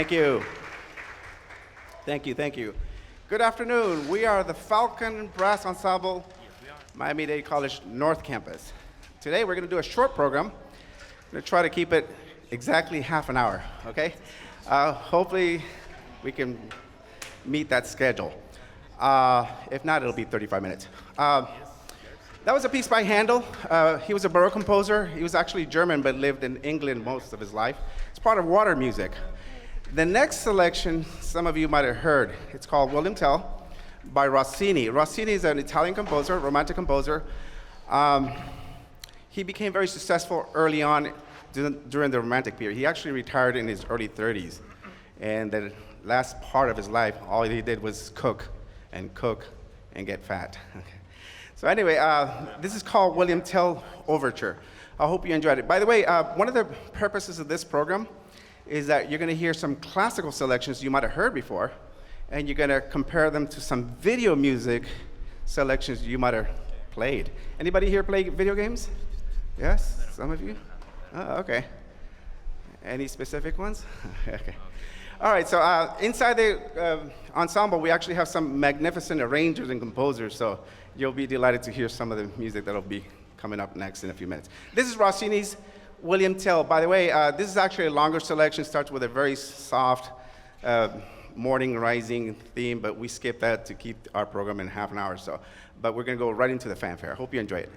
Thank you. Thank you, thank you. Good afternoon. We are the Falcon Brass Ensemble, Miami-Dade College North Campus. Today we're going to do a short program. I'm going to try to keep it exactly half an hour, okay? Hopefully we can meet that schedule. If not, it'll be 35 minutes. That was a piece by Handel. He was a Baroque composer. He was actually German, but lived in England most of his life. It's part of water music. The next selection, some of you might have heard. It's called William Tell by Rossini. Rossini is an Italian composer, romantic composer. He became very successful early on during the Romantic period. He actually retired in his early 30s. And the last part of his life, all he did was cook and get fat. So anyway, this is called William Tell Overture. I hope you enjoyed it. By the way, one of the purposes of this program is that you're going to hear some classical selections you might have heard before, and you're going to compare them to some video music selections you might have played. Anybody here play video games? Yes? Some of you? Oh, okay. Any specific ones? Okay. All right, so inside the ensemble, we actually have some magnificent arrangers and composers, so you'll be delighted to hear some of the music that'll be coming up next in a few minutes. This is Rossini's William Tell. By the way, this is actually a longer selection, starts with a very soft morning rising theme, but we skip that to keep our program in half an hour or so. But we're gonna go right into the fanfare. Hope you enjoy it.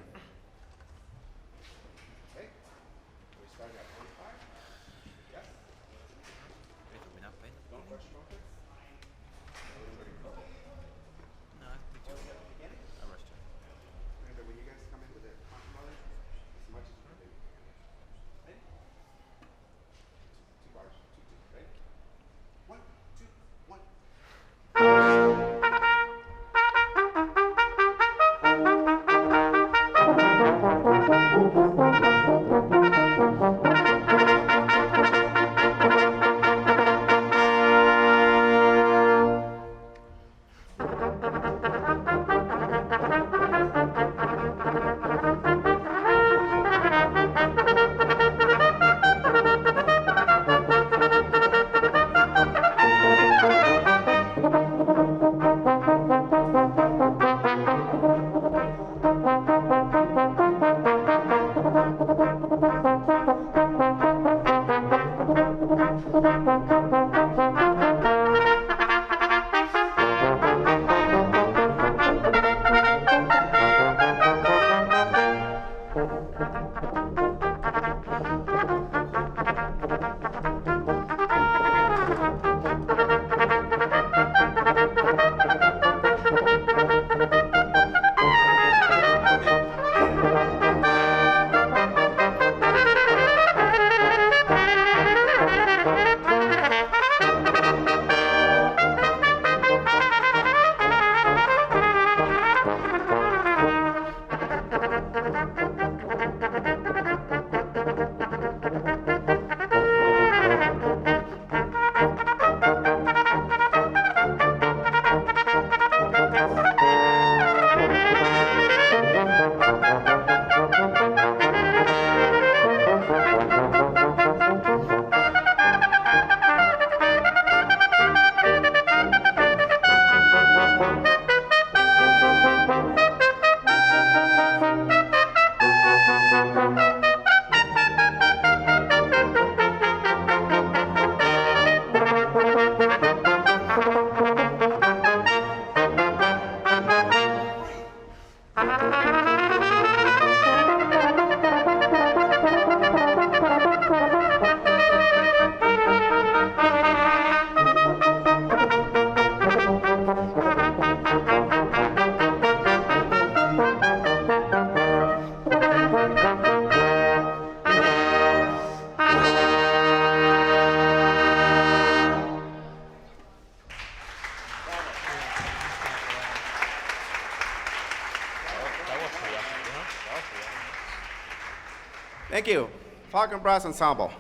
Thank you. Falcon Brass Ensemble.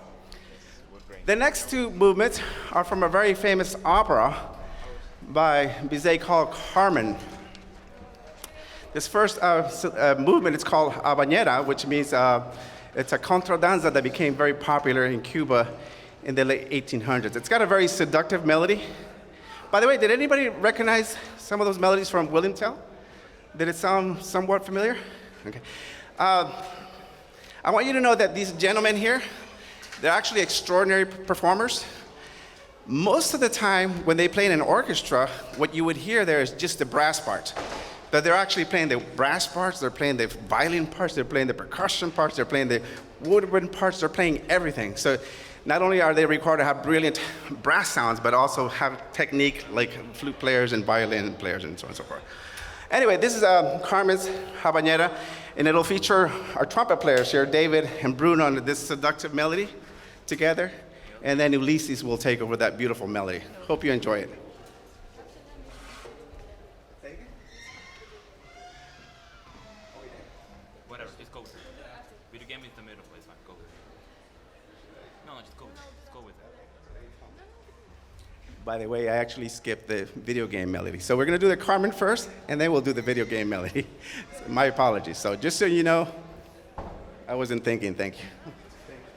The next two movements are from a very famous opera by Bizet called Carmen. This first movement is called Avenida, which means it's a contradanza that became very popular in Cuba in the late 1800s. It's got a very seductive melody. By the way, did anybody recognize some of those melodies from William Tell? Did it sound somewhat familiar? Okay. I want you to know that these gentlemen here, they're actually extraordinary performers. Most of the time, when they play in an orchestra, what you would hear there is just the brass part. But they're actually playing the brass parts, they're playing the violin parts, they're playing the percussion parts, they're playing the woodwind parts, they're playing everything. So not only are they required to have brilliant brass sounds, but also have technique like flute players and violin players and so on and so forth. Anyway, this is Carmen's Habanera, and it'll feature our trumpet players here, David and Bruno, on this seductive melody together, and then Ulysses will take over that beautiful melody. Hope you enjoy it. Whatever, just go with it. Video game is the middle, it's fine, go with it. No, just go with it. Just go with it. By the way, I actually skipped the video game melody. So we're gonna do the Carmen first, and then we'll do the video game melody. My apologies. So just so you know, I wasn't thinking, thank you.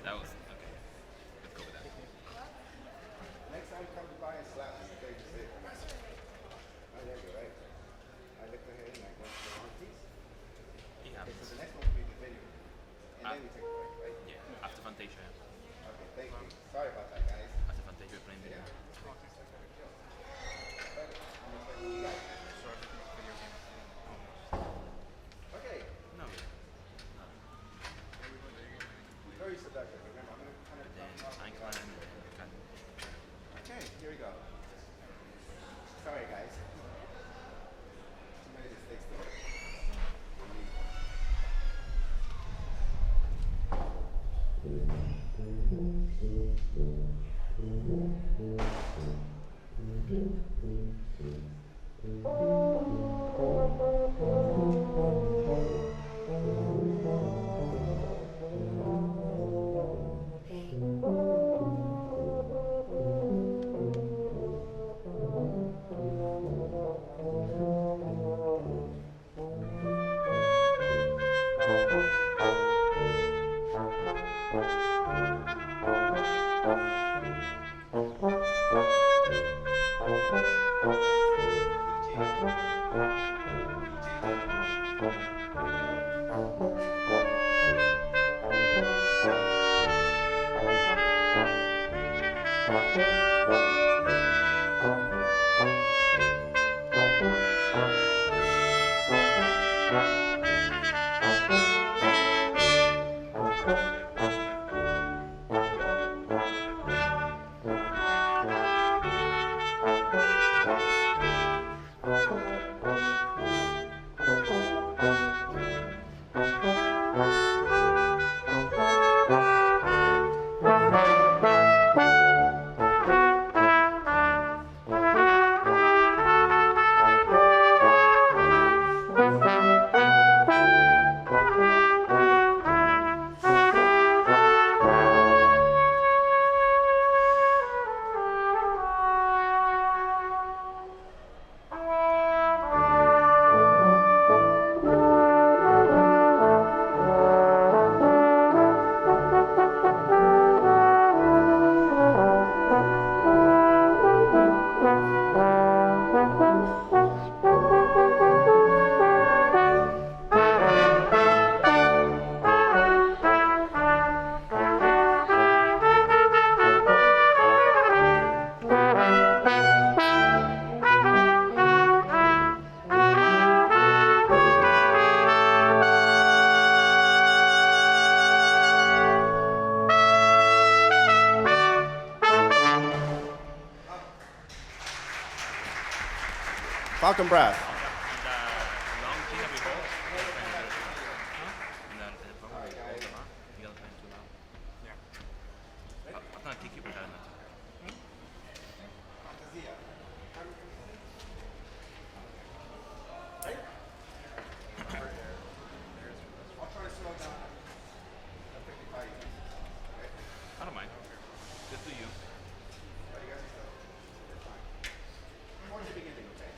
That was, okay. Let's go with that. Next time come by and slap me, okay, just say, Professor. Oh, there you go, right? I lift the head and I go to the wrong piece. Yeah. Okay, so the next one will be the video. And then we take a break, right? Yeah, after Fantasia. Okay, thank you. Sorry about that, guys. After Fantasia, we're playing video. Okay, No. very seductive. Remember, I'm gonna kind of Then Einstein and Okay, here we go. Sorry, guys. Too many mistakes there. Falcon brass. long thing before. I'm gonna kick you with that. I'll try to slow down. I don't mind. Just do you. Towards the beginning, okay?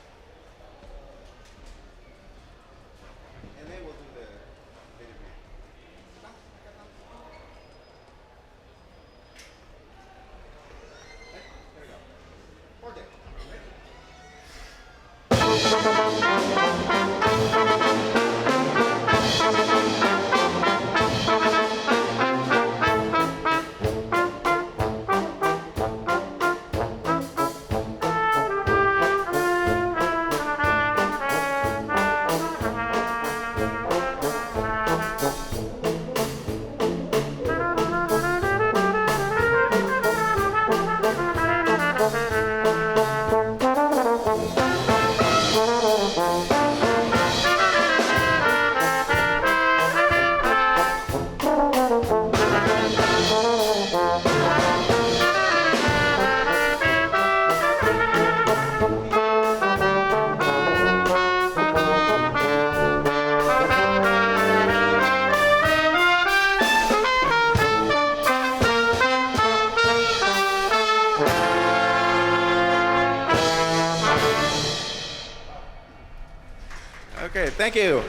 Okay, thank you.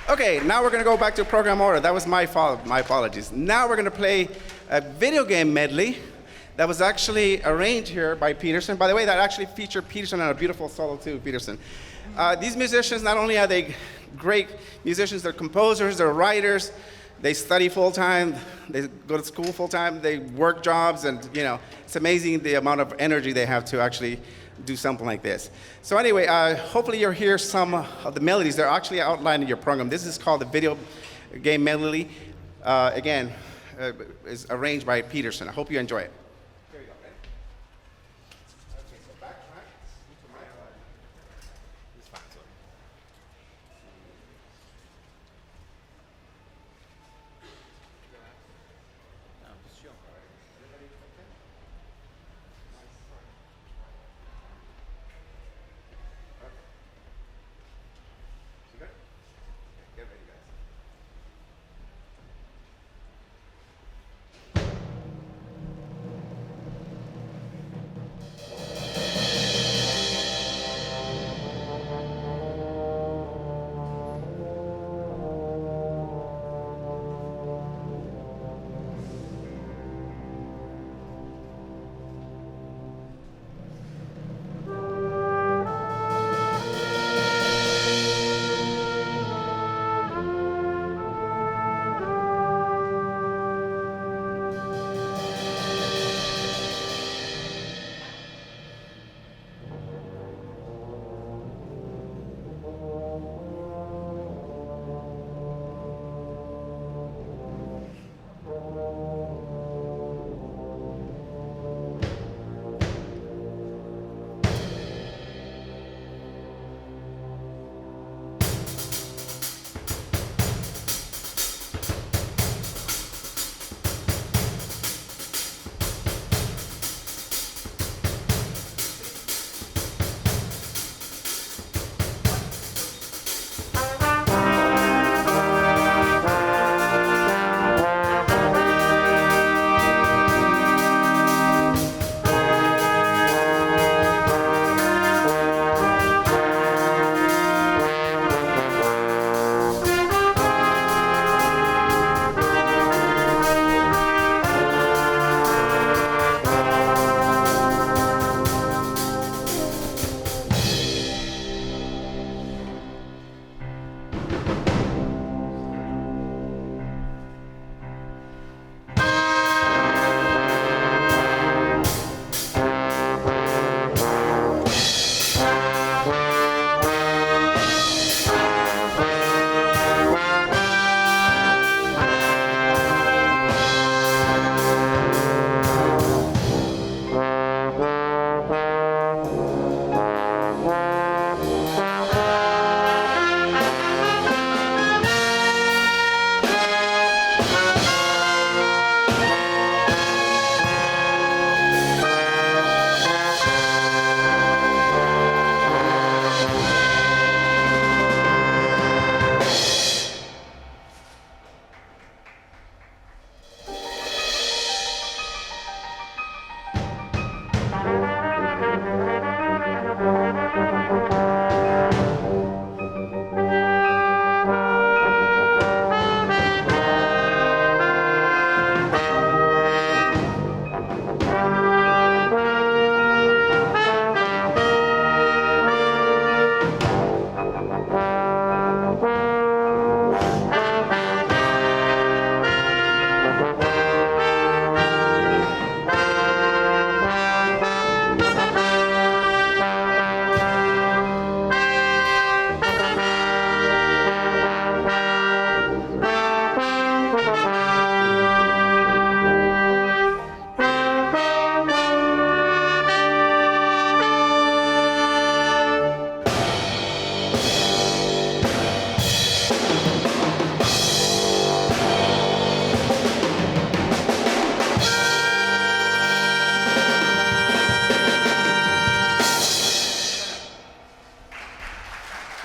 Okay, now we're going to go back to program order. That was my fault, my apologies. Now we're going to play a video game medley that was actually arranged here by Peterson. By the way, that actually featured Peterson on a beautiful solo too, Peterson. These musicians, not only are they great musicians, they're composers, they're writers, they study full-time, they go to school full-time, they work jobs, and you know, it's amazing the amount of energy they have to actually do something like this. So anyway, hopefully you'll hear some of the melodies. They're actually outlined in your program. This is called the video game medley. Again, is arranged by Peterson. I hope you enjoy it. Here you go, okay? Okay, so back track to my It's fine, so. No, just chill. Everybody okay? You good? Okay, get ready, guys.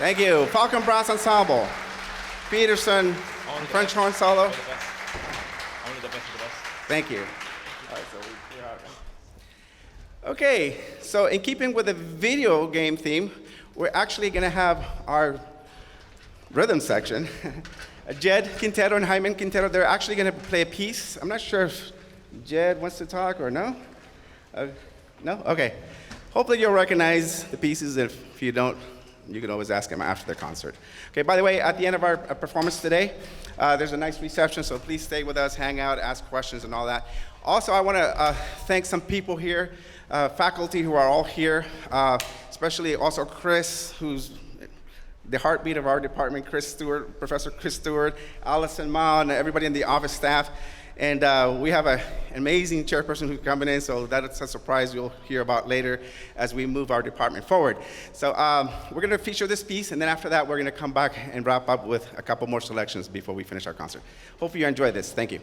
Thank you. Falcon Brass Ensemble. Peterson, Only the French best. horn solo. Only the best. Only the best of the best. Thank you. All right, so we're out, right? Okay, so in keeping with the video game theme, we're actually going to have our rhythm section. Jed Quintero and Hyman Quintero, they're actually going to play a piece. I'm not sure if Jed wants to talk or no. No? Okay. Hopefully you'll recognize the pieces. If you don't, you can always ask them after the concert. Okay, by the way, at the end of our performance today, there's a nice reception, so please stay with us, hang out, ask questions and all that. Also, I want to thank some people here, faculty who are all here, especially also Chris, who's the heartbeat of our department, Chris Stewart, Professor Chris Stewart, Allison Ma, and everybody in the office staff. And we have an amazing chairperson who's coming in, so that's a surprise you'll hear about later as we move our department forward. So we're going to feature this piece, and then after that, we're going to come back and wrap up with a couple more selections before we finish our concert. Hopefully you enjoy this. Thank you.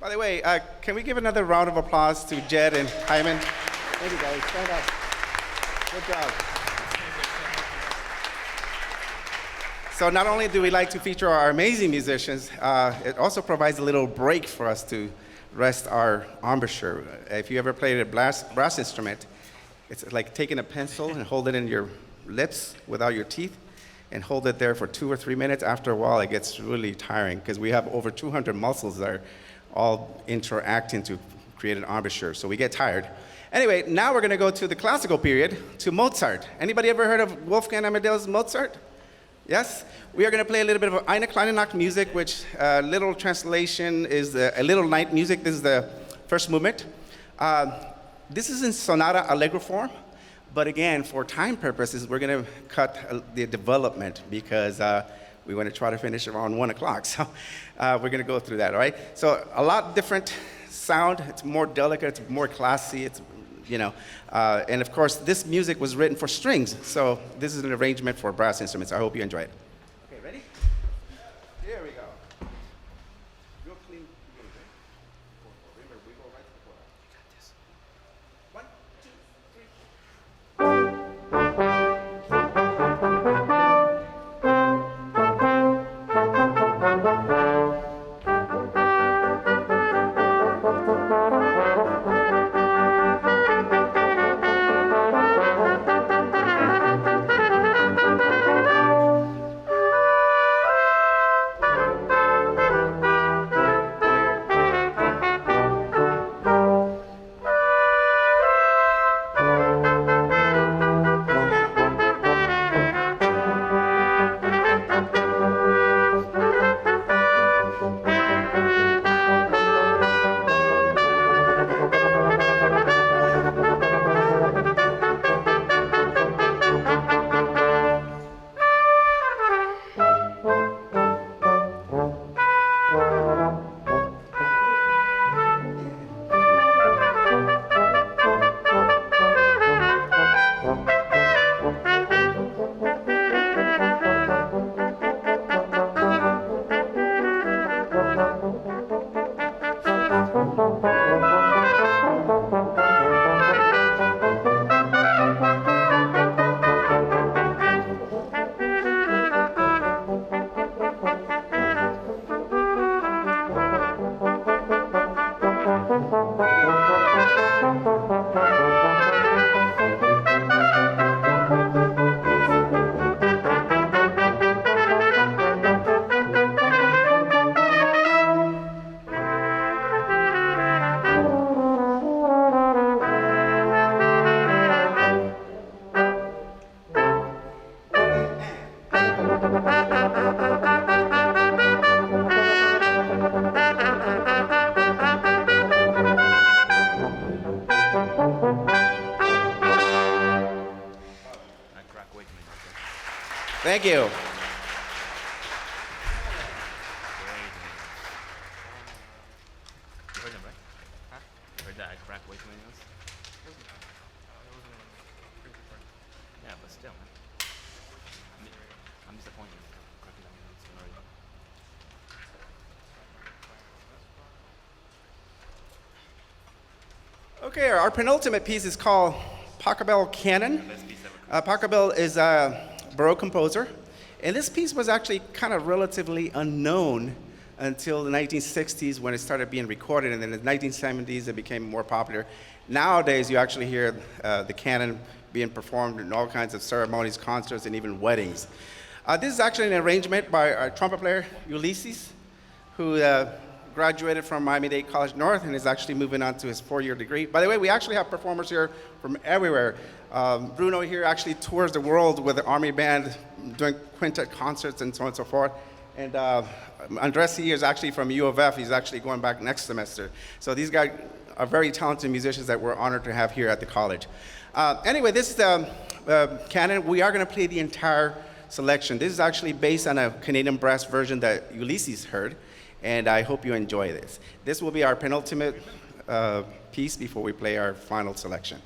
By the way, can we give another round of applause to Jed and Hyman? Thank you, guys. Stand up. Good job. So not only do we like to feature our amazing musicians, it also provides a little break for us to rest our embouchure. If you ever played a brass instrument, it's like taking a pencil and hold it in your lips without your teeth and hold it there for 2 or 3 minutes. After a while, it gets really tiring because we have over 200 muscles that are all interacting to create an embouchure, so we get tired. Anyway, now we're going to go to the classical period, to Mozart. Anybody ever heard of Wolfgang Amadeus Mozart? Yes? We are going to play a little bit of Kleine Nachtmusik, which literal translation is a little night music. This is the first movement. This is in sonata allegro form, but again, for time purposes, we're going to cut the development because we want to try to finish around 1 o'clock. So we're going to go through that, all right? So a lot different sound. It's more delicate. It's more classy. It's, and of course, this music was written for strings. So this is an arrangement for brass instruments. I hope you enjoy it. Okay, ready? Here we go. Real clean. Remember, we go right to the floor. You got this. 1, 2. Thank you. You heard them, right? Huh? You heard that I crack way too many notes? Yeah, but still, man. I'm disappointed. Cracking that many notes already. Okay, our penultimate piece is called Pachelbel Canon. Best piece ever. Pachelbel is a Baroque composer, and this piece was actually kind of relatively unknown until the 1960s when it started being recorded, and then in the 1970s it became more popular. Nowadays you actually hear the canon being performed in all kinds of ceremonies, concerts, and even weddings. This is actually an arrangement by our trumpet player, Ulysses, who graduated from Miami-Dade College North and is actually moving on to his 4-year degree. By the way, we actually have performers here from everywhere. Bruno here actually tours the world with the Army Band, doing quintet concerts and so on and so forth. And Andres here is actually from U of F. He's actually going back next semester. So these guys are very talented musicians that we're honored to have here at the college. Anyway, this is the canon. We are going to play the entire selection. This is actually based on a Canadian brass version that Ulysses heard, and I hope you enjoy this. This will be our penultimate piece before we play our final selection.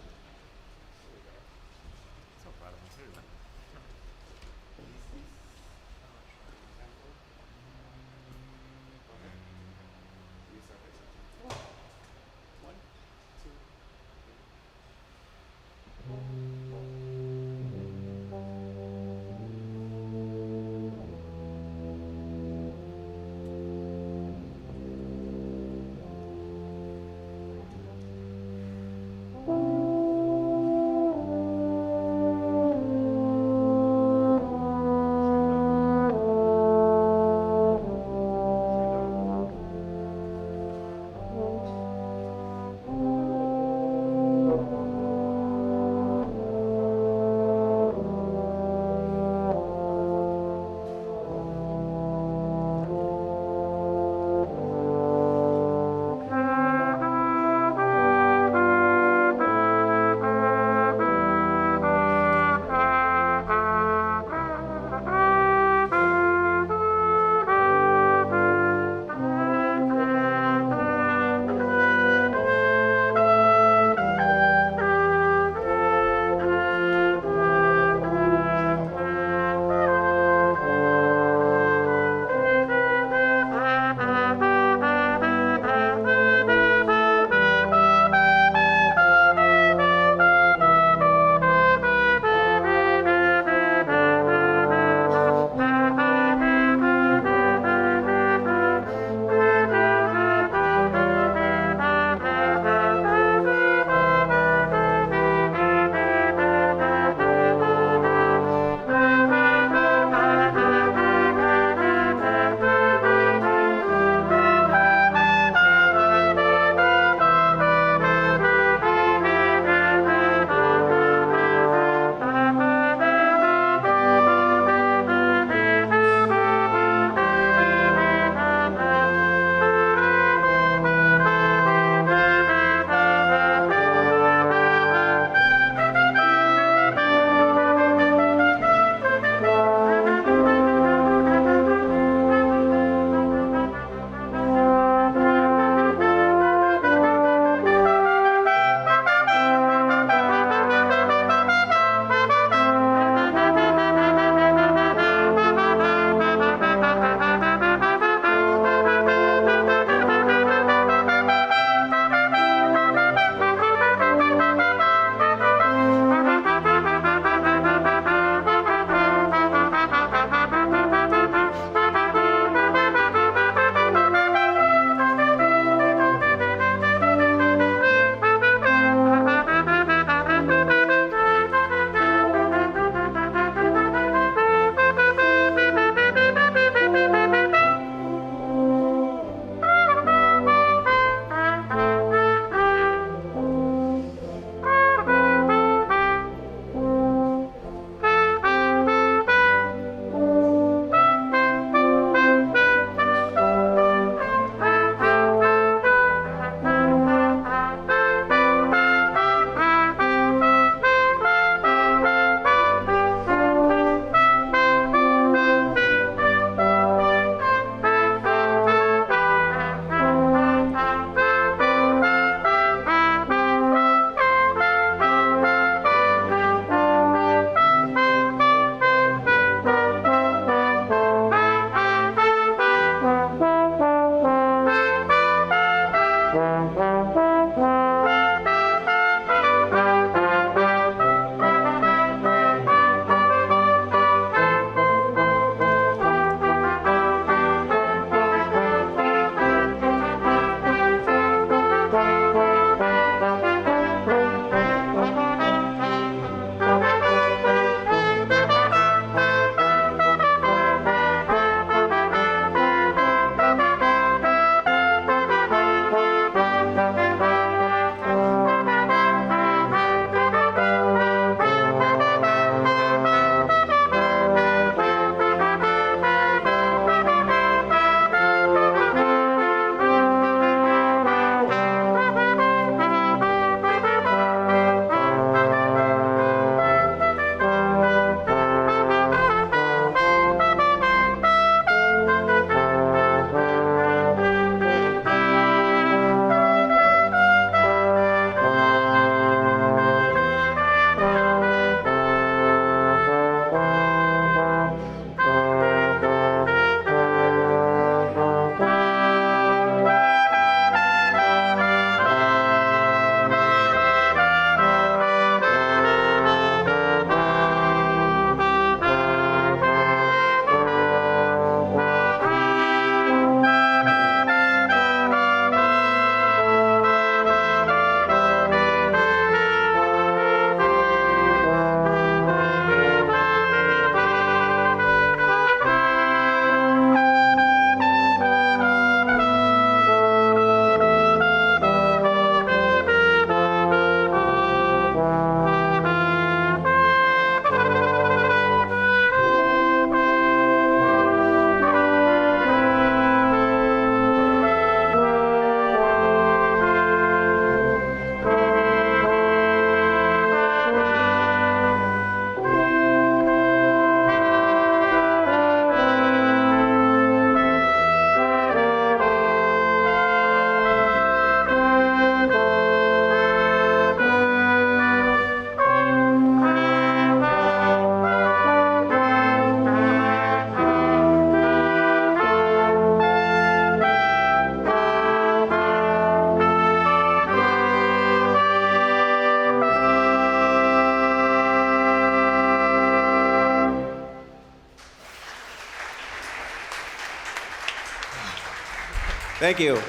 Thank you. I was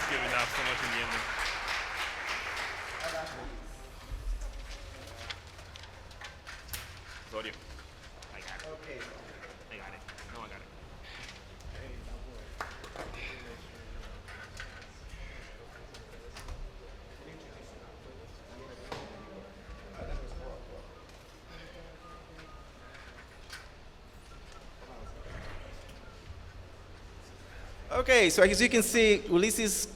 giving up so much in the ending. Sorry. I got it. Okay. I got it. No, I got it. Okay, so as you can see, Ulises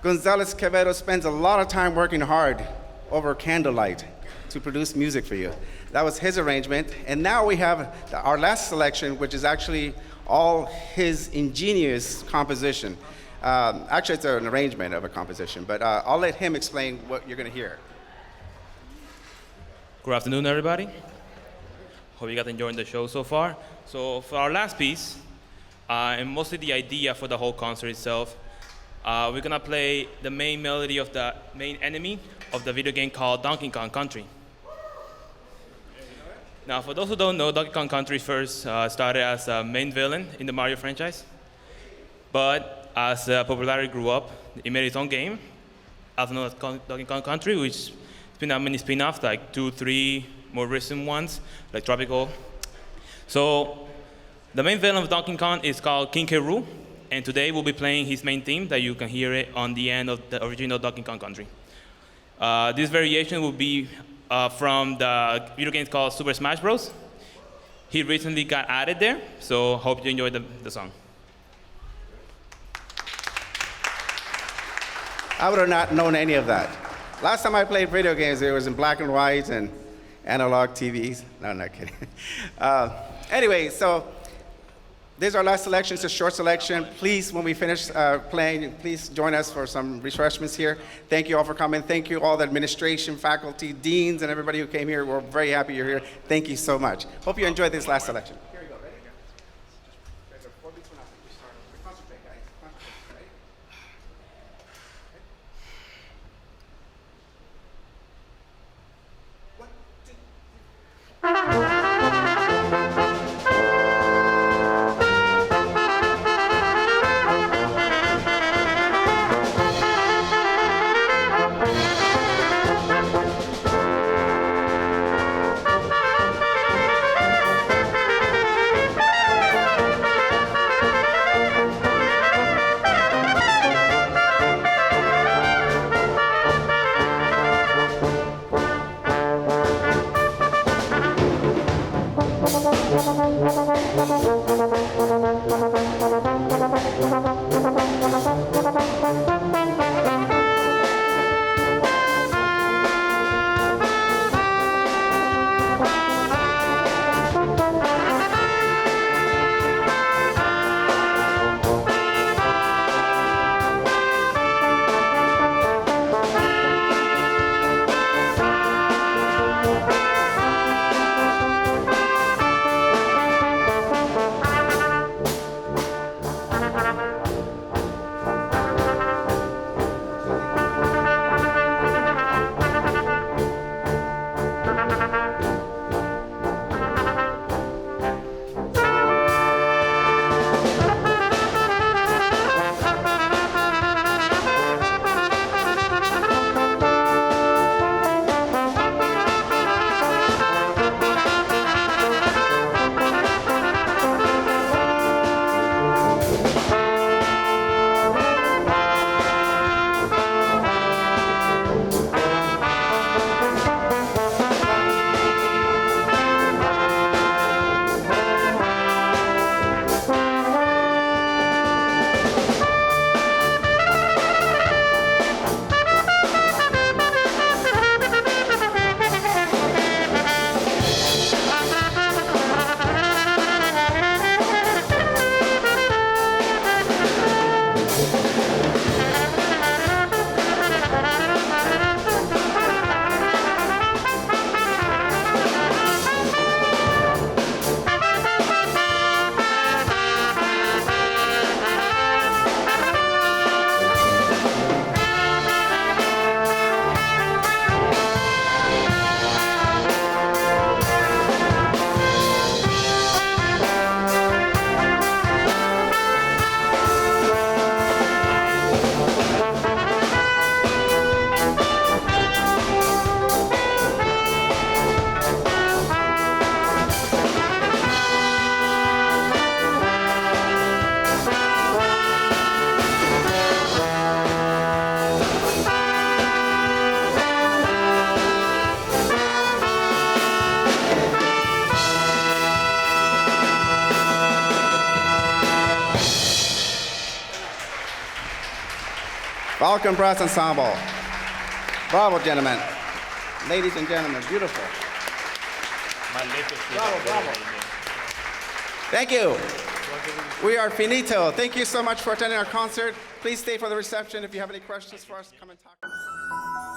Gonzalez Quevedo spends a lot of time working hard over candlelight to produce music for you. That was his arrangement, and now we have our last selection, which is actually all his ingenious composition. Actually, it's an arrangement of a composition, but I'll let him explain what you're going to hear. Good afternoon, everybody. Hope you guys enjoying the show so far. So for our last piece, and mostly the idea for the whole concert itself, we're gonna play the main melody of the main enemy of the video game called Donkey Kong Country. Now, for those who don't know, Donkey Kong Country first started as a main villain in the Mario franchise. But as popularity grew up, it made its own game, also known as Donkey Kong Country, which spin out many spin-offs, like 2, 3 more recent ones, like Tropical. So the main villain of Donkey Kong is called Kinky Roo, and today we'll be playing his main theme that you can hear it on the end of the original Donkey Kong Country. This variation will be from the video game called Super Smash Bros. He recently got added there, so hope you enjoy the song. I would have not known any of that. Last time I played video games, it was in black and white and analog TVs. No, I'm not kidding. Anyway, so this is our last selection. It's a short selection. Please, when we finish playing, please join us for some refreshments here. Thank you all for coming. Thank you all the administration, faculty, deans, and everybody who came here. We're very happy you're here. Thank you so much. Hope you enjoyed this last selection. Here we go. Ready? There's a 4 beats, 1 after. We start. Concentrate, guys. Concentrate. Ready? One, two. Falcon Brass Ensemble. Bravo, gentlemen. Ladies and gentlemen, beautiful. Bravo, bravo. Thank you. We are finito. Thank you so much for attending our concert. Please stay for the reception. If you have any questions for us, come and talk.